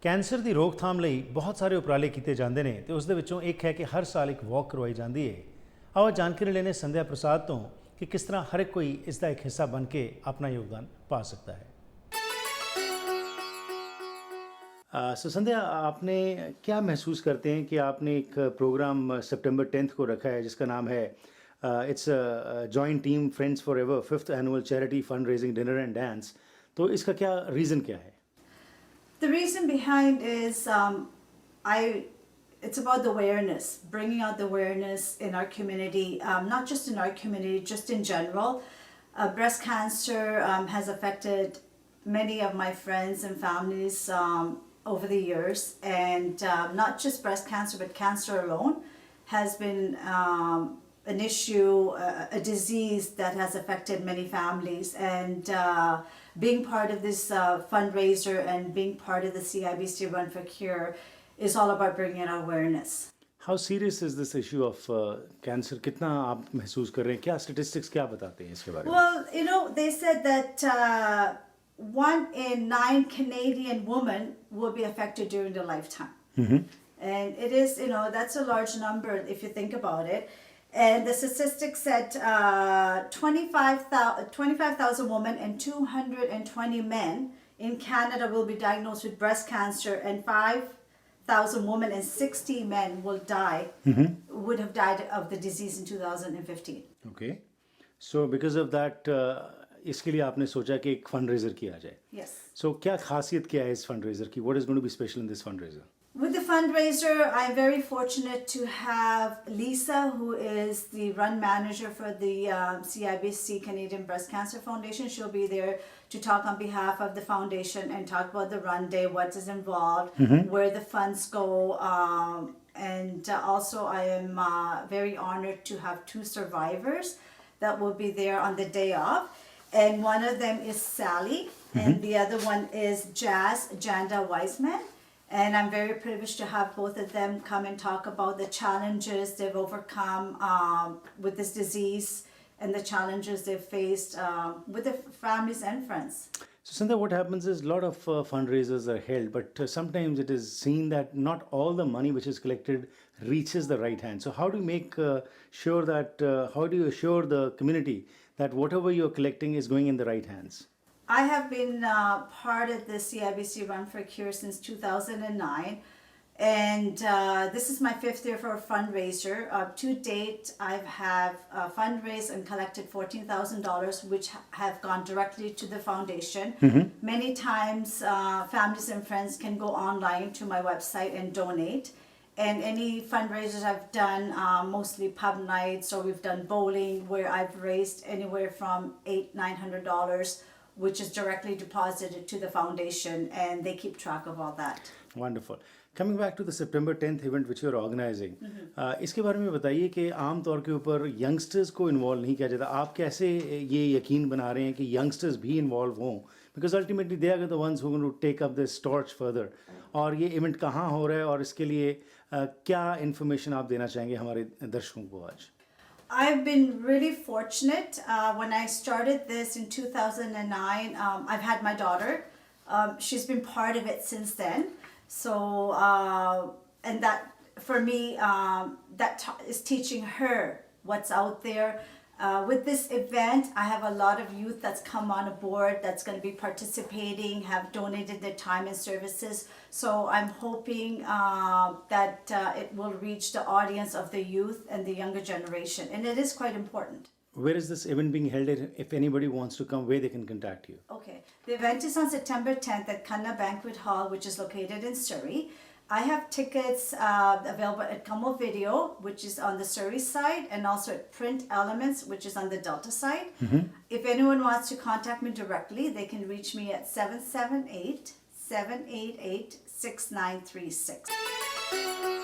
Cancer ਦੀ ਰੋਕਥਾਮ ਲਈ ਬਹੁਤ ਸਾਰੇ ਉਪਰਾਲੇ ਕੀਤੇ ਜਾਂਦੇ ਨੇ ਤੇ ਉਸ ਦੇ ਵਿੱਚੋਂ ਇੱਕ ਹੈ ਕਿ ਹਰ ਸਾਲ ਇੱਕ ਵਾਕ ਕਰਵਾਈ ਜਾਂਦੀ ਹੈ। ਆਓ ਜਾਣਕਾਰੀ ਲੈਣੇ ਸੰਧਿਆ ਪ੍ਰਸਾਦ ਤੋਂ कि किस तरह हर एक कोई इसका एक हिस्सा बन के अपना योगदान पा सकता है। सो संध्या, आपने क्या महसूस करते हैं कि आपने एक प्रोग्राम सितंबर 10 को रखा है जिसका नाम है it's joint team friends for ever 5th annual charity fund raising dinner and dance, तो इसका क्या रीज़न क्या है? The reason behind is it's about the awareness, bringing out the awareness in our community, not just in our community, just in general. Breast cancer has affected many of my friends and families over the years, and not just breast cancer, but cancer alone has been an issue, a disease that has affected many families, and being part of this fundraiser and being part of the CIBC Run for Cure is all about bringing out awareness. How serious is this issue of cancer? कितना आप महसूस कर रहे हैं? क्या statistics क्या बताते हैं इसके बारे में? Well, you know, they said that 1 in 9 Canadian women will be affected during their lifetime. And it is, you know, that's a large number if you think about it. And the statistics said 25,000 women and 220 men in Canada will be diagnosed with breast cancer, and 5,000 women and 60 men will die, would have died of the disease in 2015. Okay. So because of that, इसके लिए आपने सोचा कि एक fundraiser किया जाए. Yes. So क्या खासियत क्या है इस fundraiser की? What is going to be special in this fundraiser? With the fundraiser, I'm very fortunate to have Lisa, who is the run manager for the CIBC Canadian Breast Cancer Foundation. She'll be there to talk on behalf of the foundation and talk about the run day, what is involved, where the funds go. And also I am very honored to have 2 survivors that will be there on the day of. And one of them is Sally, and the other one is Janda Wiseman. And I'm very privileged to have both of them come and talk about the challenges they've overcome with this disease and the challenges they've faced with their families and friends. So Sandhya, what happens is a lot of fundraisers are held, but sometimes it is seen that not all the money which is collected reaches the right hand. So how do you make sure that, how do you assure the community that whatever you're collecting is going in the right hands? I have been part of the CIBC Run for Cure since 2009, and this is my 5th year for a fundraiser. To date, I have fundraised and collected $14,000, which have gone directly to the foundation. Many times, families and friends can go online to my website and donate. And any fundraisers I've done, mostly pub nights, or we've done bowling, where I've raised anywhere from $800-900, which is directly deposited to the foundation, and they keep track of all that. Wonderful. Coming back to the September 10th event which you are organizing, इसके बारे में बताइए कि आम तौर के ऊपर youngsters को इन्वॉल्व नहीं किया जाता. आप कैसे ये यकीन बना रहे हैं कि यंगस्टर्स भी इन्वॉल्व हों? Because ultimately they are the ones who going to take up this torch further. और ये इवेंट कहाँ हो रहा है और इसके लिए क्या इन्फॉर्मेशन आप देना चाहेंगे हमारे दर्शकों को आज? I've been really fortunate. When I started this in 2009, I've had my daughter. She's been part of it since then. So, and that for me, that is teaching her what's out there. With this event, I have a lot of youth that's come on board that's going to be participating, have donated their time and services. So I'm hoping that it will reach the audience of the youth and the younger generation. And it is quite important. Where is this event being held? If anybody wants to come, where they can contact you? Okay. The event is on September 10th at Kanna Banquet Hall, which is located in Surrey. I have tickets available at Como Video, which is on the Surrey side, and also at Print Elements, which is on the Delta side. If anyone wants to contact me directly, they can reach me at 778-788-6936.